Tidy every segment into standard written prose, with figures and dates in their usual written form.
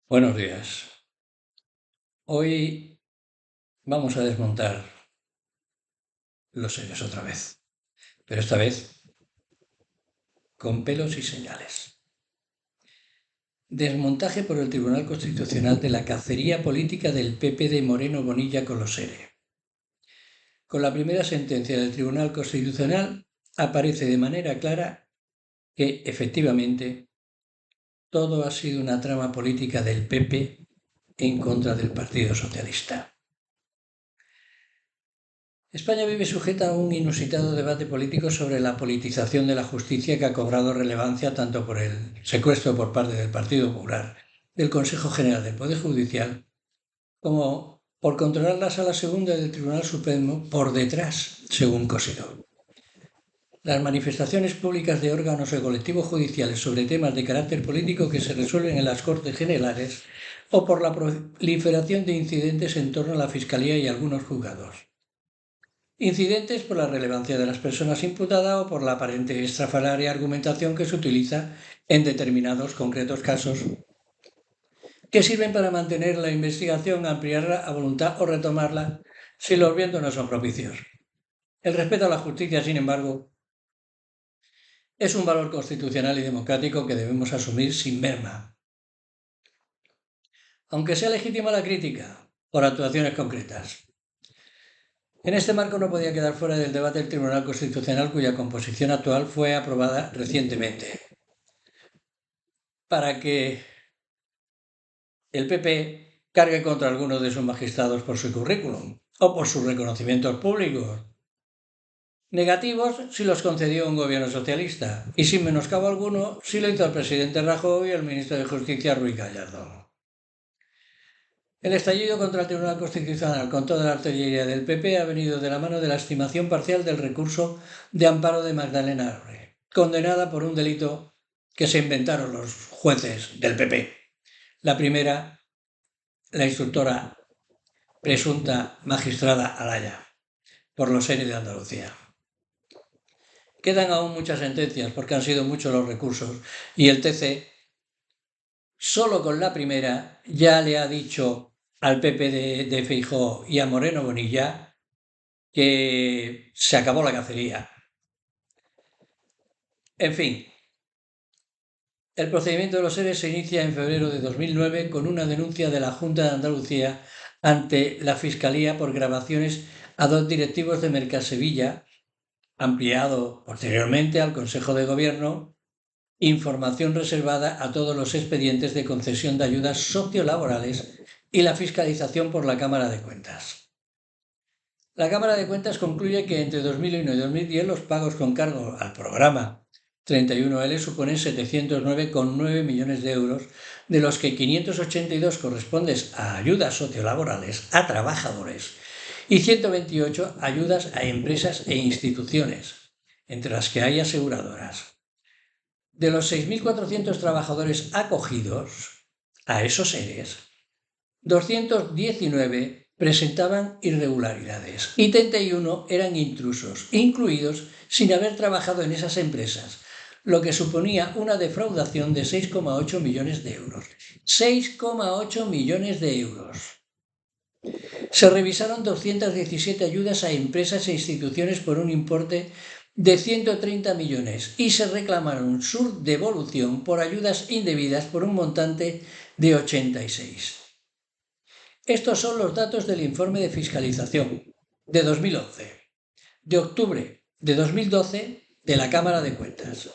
Buenos días. Hoy vamos a desmontar los seres otra vez, pero esta vez con pelos y señales. Desmontaje por el Tribunal Constitucional de la cacería política del PP de Moreno Bonilla con los seres. Con la primera sentencia del Tribunal Constitucional aparece de manera clara que, efectivamente, todo ha sido una trama política del PP en contra del Partido Socialista. España vive sujeta a un inusitado debate político sobre la politización de la justicia que ha cobrado relevancia tanto por el secuestro por parte del Partido Popular del Consejo General del Poder Judicial como por controlar la Sala Segunda del Tribunal Supremo por detrás, según Cosidó. Las manifestaciones públicas de órganos o colectivos judiciales sobre temas de carácter político que se resuelven en las Cortes Generales o por la proliferación de incidentes en torno a la Fiscalía y algunos juzgados. Incidentes por la relevancia de las personas imputadas o por la aparente estrafalaria argumentación que se utiliza en determinados concretos casos que sirven para mantener la investigación, ampliarla a voluntad o retomarla si los vientos no son propicios. El respeto a la justicia, sin embargo, es un valor constitucional y democrático que debemos asumir sin merma. Aunque sea legítima la crítica por actuaciones concretas. En este marco no podía quedar fuera del debate el Tribunal Constitucional, cuya composición actual fue aprobada recientemente, para que el PP cargue contra algunos de sus magistrados por su currículum o por sus reconocimientos públicos. Negativos si los concedió un gobierno socialista y sin menoscabo alguno si lo hizo el presidente Rajoy y el ministro de Justicia Ruiz Gallardón. El estallido contra el Tribunal Constitucional con toda la artillería del PP ha venido de la mano de la estimación parcial del recurso de amparo de Magdalena Arre, condenada por un delito que se inventaron los jueces del PP. La primera, la instructora presunta magistrada Alaya, por los seres de Andalucía. Quedan aún muchas sentencias porque han sido muchos los recursos y el TC, solo con la primera, ya le ha dicho al PP de Feijóo y a Moreno Bonilla que se acabó la cacería. En fin, el procedimiento de los seres se inicia en febrero de 2009 con una denuncia de la Junta de Andalucía ante la Fiscalía por grabaciones a dos directivos de Mercasevilla, ampliado posteriormente al Consejo de Gobierno, información reservada a todos los expedientes de concesión de ayudas sociolaborales y la fiscalización por la Cámara de Cuentas. La Cámara de Cuentas concluye que entre 2001 y 2010 los pagos con cargo al programa 31L suponen 709,9 millones de euros, de los que 582 corresponden a ayudas sociolaborales a trabajadores y 128 ayudas a empresas e instituciones, entre las que hay aseguradoras. De los 6.400 trabajadores acogidos a esos seres, 219 presentaban irregularidades y 31 eran intrusos, incluidos sin haber trabajado en esas empresas, lo que suponía una defraudación de 6,8 millones de euros. 6,8 millones de euros. Se revisaron 217 ayudas a empresas e instituciones por un importe de 130 millones y se reclamaron su devolución por ayudas indebidas por un montante de 86. Estos son los datos del informe de fiscalización de 2011, de octubre de 2012 de la Cámara de Cuentas.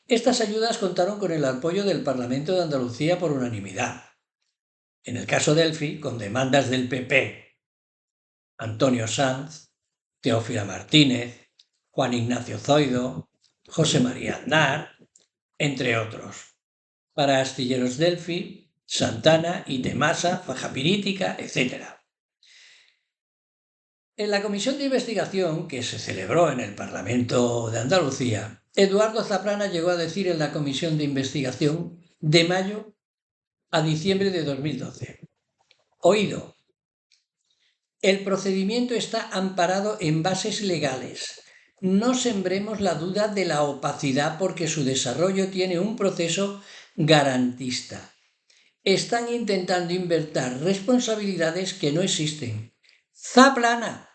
Estas ayudas contaron con el apoyo del Parlamento de Andalucía por unanimidad. En el caso Delphi, con demandas del PP, Antonio Sanz, Teófila Martínez, Juan Ignacio Zoido, José María Aznar, entre otros. Para Astilleros Delphi, Santana, Itemasa, Faja Pirítica, etc. En la comisión de investigación que se celebró en el Parlamento de Andalucía, Eduardo Zaplana llegó a decir en la comisión de investigación de mayo a diciembre de 2012. Oído. El procedimiento está amparado en bases legales. No sembremos la duda de la opacidad porque su desarrollo tiene un proceso garantista. están intentando inventar responsabilidades que no existen. Zaplana.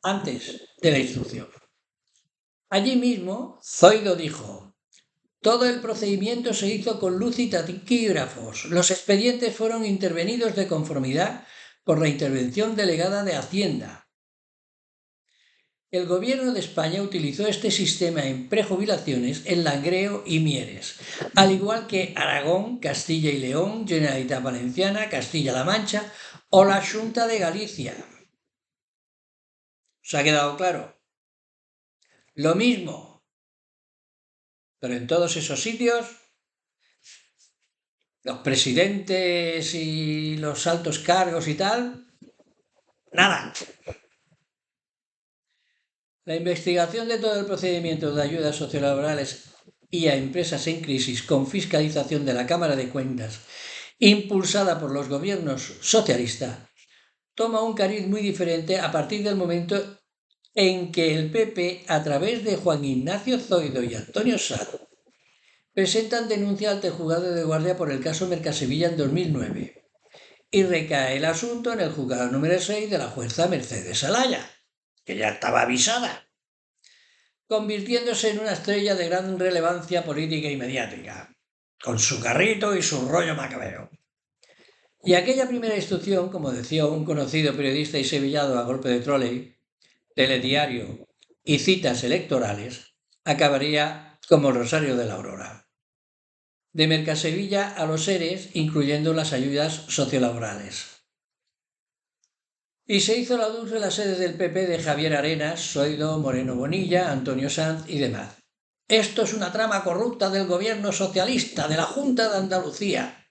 Antes de la instrucción. Allí mismo, Zoido dijo: todo el procedimiento se hizo con luz y taquígrafos. Los expedientes fueron intervenidos de conformidad por la intervención delegada de Hacienda. El Gobierno de España utilizó este sistema en prejubilaciones en Langreo y Mieres, al igual que Aragón, Castilla y León, Generalitat Valenciana, Castilla-La Mancha o la Xunta de Galicia. ¿Se ha quedado claro? Lo mismo, pero en todos esos sitios, los presidentes y los altos cargos y tal, nada. La investigación de todo el procedimiento de ayudas sociolaborales y a empresas en crisis con fiscalización de la Cámara de Cuentas, impulsada por los gobiernos socialistas, toma un cariz muy diferente a partir del momento en que el PP, a través de Juan Ignacio Zoido y Antonio Sanz, presentan denuncia ante el juzgado de guardia por el caso Mercasevilla en 2009 y recae el asunto en el juzgado número 6 de la jueza Mercedes Alaya, que ya estaba avisada, convirtiéndose en una estrella de gran relevancia política y mediática, con su carrito y su rollo macabeo. Y aquella primera instrucción, como decía un conocido periodista y sevillado a golpe de tróley, telediario y citas electorales, acabaría como el Rosario de la Aurora. De Mercasevilla a los seres, incluyendo las ayudas sociolaborales. Y se hizo la luz de las sedes del PP de Javier Arenas, Zoido, Moreno Bonilla, Antonio Sanz y demás. Esto es una trama corrupta del gobierno socialista de la Junta de Andalucía,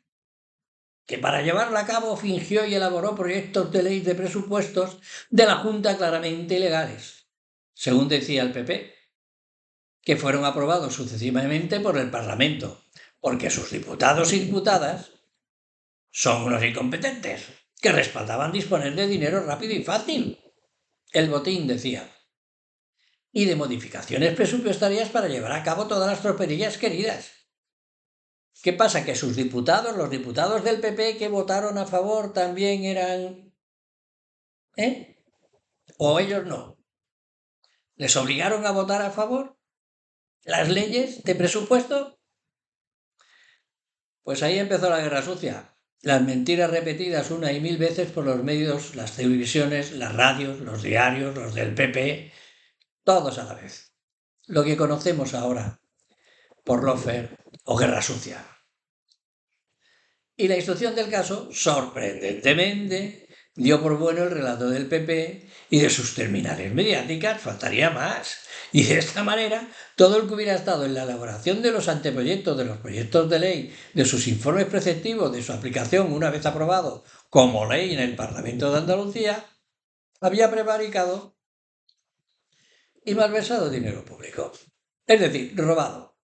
que para llevarla a cabo fingió y elaboró proyectos de ley de presupuestos de la Junta claramente ilegales, según decía el PP, que fueron aprobados sucesivamente por el Parlamento, porque sus diputados y diputadas son unos incompetentes que respaldaban disponer de dinero rápido y fácil. El botín, decía. Y de modificaciones presupuestarias para llevar a cabo todas las tropelías queridas. ¿Qué pasa? Que sus diputados, los diputados del PP que votaron a favor, también eran... ¿O ellos no? ¿Les obligaron a votar a favor las leyes de presupuesto? Pues ahí empezó la guerra sucia. Las mentiras repetidas una y mil veces por los medios, las televisiones, las radios, los diarios, los del PP, todos a la vez. Lo que conocemos ahora por Lofer o guerra sucia. Y la instrucción del caso, sorprendentemente, dio por bueno el relato del PP y de sus terminales mediáticas, faltaría más. Y de esta manera, todo el que hubiera estado en la elaboración de los anteproyectos, de los proyectos de ley, de sus informes preceptivos, de su aplicación una vez aprobado como ley en el Parlamento de Andalucía, había prevaricado y malversado dinero público. Es decir, robado.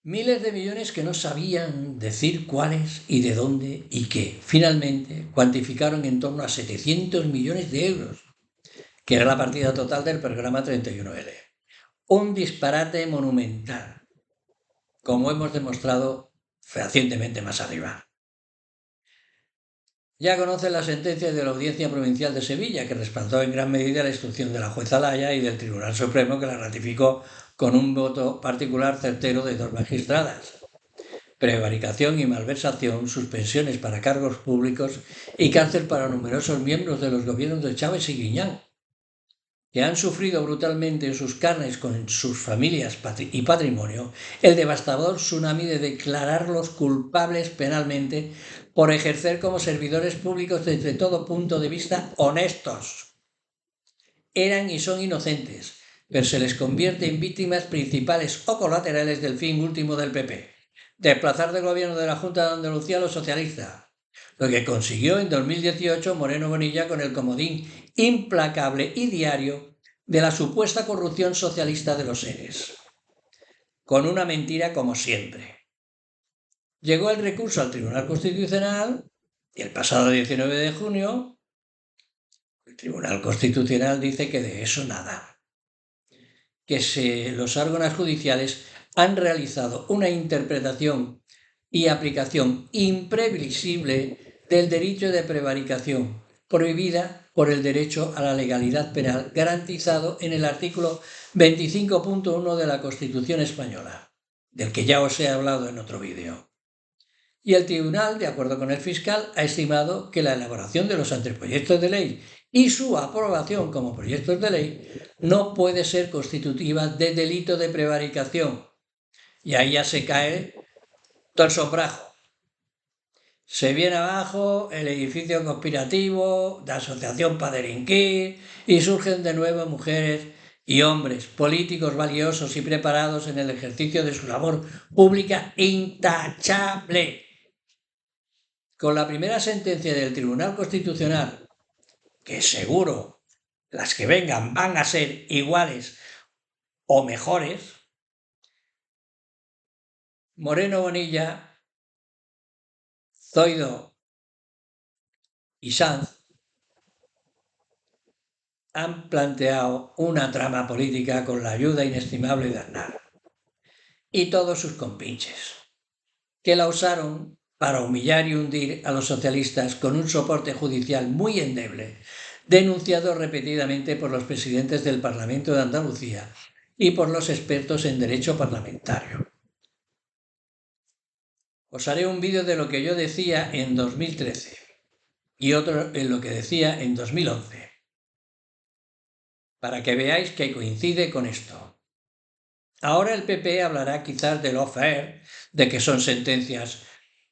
Miles de millones que no sabían decir cuáles y de dónde y que, finalmente, cuantificaron en torno a 700 millones de euros, que era la partida total del programa 31L. Un disparate monumental, como hemos demostrado fehacientemente más arriba. Ya conocen la sentencia de la Audiencia Provincial de Sevilla, que respaldó en gran medida la instrucción de la jueza Alaya y del Tribunal Supremo, que la ratificó con un voto particular certero de 2 magistradas. Prevaricación y malversación, suspensiones para cargos públicos y cárcel para numerosos miembros de los gobiernos de Chávez y Griñán, que han sufrido brutalmente en sus carnes con sus familias y patrimonio el devastador tsunami de declararlos culpables penalmente por ejercer como servidores públicos desde todo punto de vista honestos. Eran y son inocentes, pero se les convierte en víctimas principales o colaterales del fin último del PP, desplazar del gobierno de la Junta de Andalucía a los socialistas, lo que consiguió en 2018 Moreno Bonilla con el comodín implacable y diario de la supuesta corrupción socialista de los seres. Con una mentira como siempre. Llegó el recurso al Tribunal Constitucional y el pasado 19 de junio el Tribunal Constitucional dice que de eso nada. Que los órganos judiciales han realizado una interpretación y aplicación imprevisible del derecho de prevaricación, prohibida por el derecho a la legalidad penal garantizado en el artículo 25.1 de la Constitución española, del que ya os he hablado en otro vídeo. Y el tribunal, de acuerdo con el fiscal, ha estimado que la elaboración de los anteproyectos de ley y su aprobación como proyectos de ley no puede ser constitutiva de delito de prevaricación. Y ahí ya se cae todo el sombrajo. Se viene abajo el edificio conspirativo de asociación para delinquir y surgen de nuevo mujeres y hombres políticos valiosos y preparados en el ejercicio de su labor pública intachable. Con la primera sentencia del Tribunal Constitucional, que seguro las que vengan van a ser iguales o mejores, Moreno Bonilla, Zoido y Sanz han planteado una trama política con la ayuda inestimable de Aznar y todos sus compinches, que la usaron para humillar y hundir a los socialistas con un soporte judicial muy endeble, denunciado repetidamente por los presidentes del Parlamento de Andalucía y por los expertos en derecho parlamentario. Os haré un vídeo de lo que yo decía en 2013 y otro en lo que decía en 2011, para que veáis que coincide con esto. Ahora el PP hablará quizás de lawfare, de que son sentencias,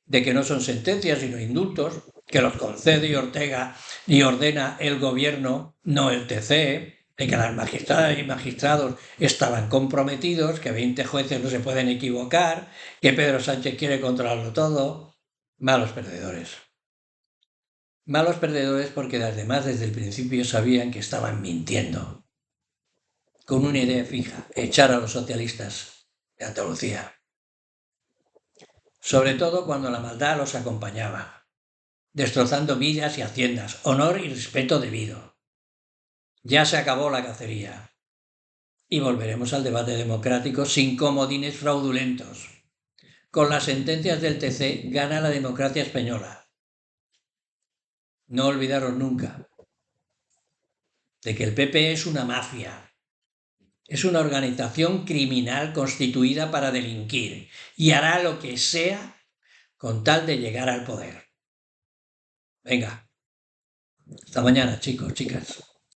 de que no son sentencias sino indultos, que los concede y Ortega y ordena el gobierno, no el TC, de que las magistradas y magistrados estaban comprometidos, que 20 jueces no se pueden equivocar, que Pedro Sánchez quiere controlarlo todo. Malos perdedores. Malos perdedores porque las demás desde el principio sabían que estaban mintiendo, con una idea fija, echar a los socialistas de Andalucía. Sobre todo cuando la maldad los acompañaba, destrozando villas y haciendas, honor y respeto debido. Ya se acabó la cacería. Y volveremos al debate democrático sin comodines fraudulentos. Con las sentencias del TC gana la democracia española. No olvidaros nunca de que el PP es una mafia. Es una organización criminal constituida para delinquir y hará lo que sea con tal de llegar al poder. Venga, hasta mañana, chicos, chicas.